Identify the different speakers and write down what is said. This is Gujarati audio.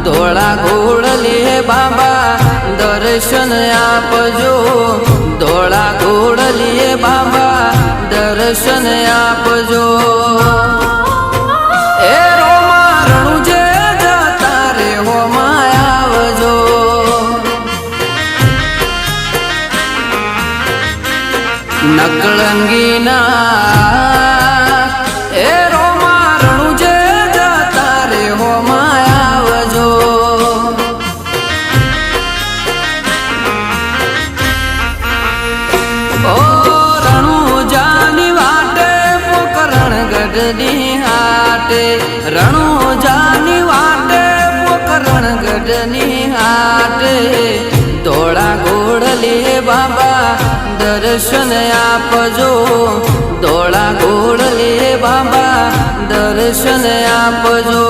Speaker 1: ધોળા ઘોડલે બાબા દર્શન આપજો, ધોળા ઘોડલે બાબા દર્શન આપજો। એ રોમા રણુજે જતા રે હોમાં આવજો, નકળંગીના એ રોમા રણુજે જતા રે હોમાં આવજો। ઓ રણુજાની વાટે પોકરણ ગઢની હાટે, રણુજાની વાટે પોકરણ ગઢની હાટે, ધોળા ઘોડલે બાબા દર્શન આપજો, ધોળા ઘોડલે બાબા દર્શન આપજો।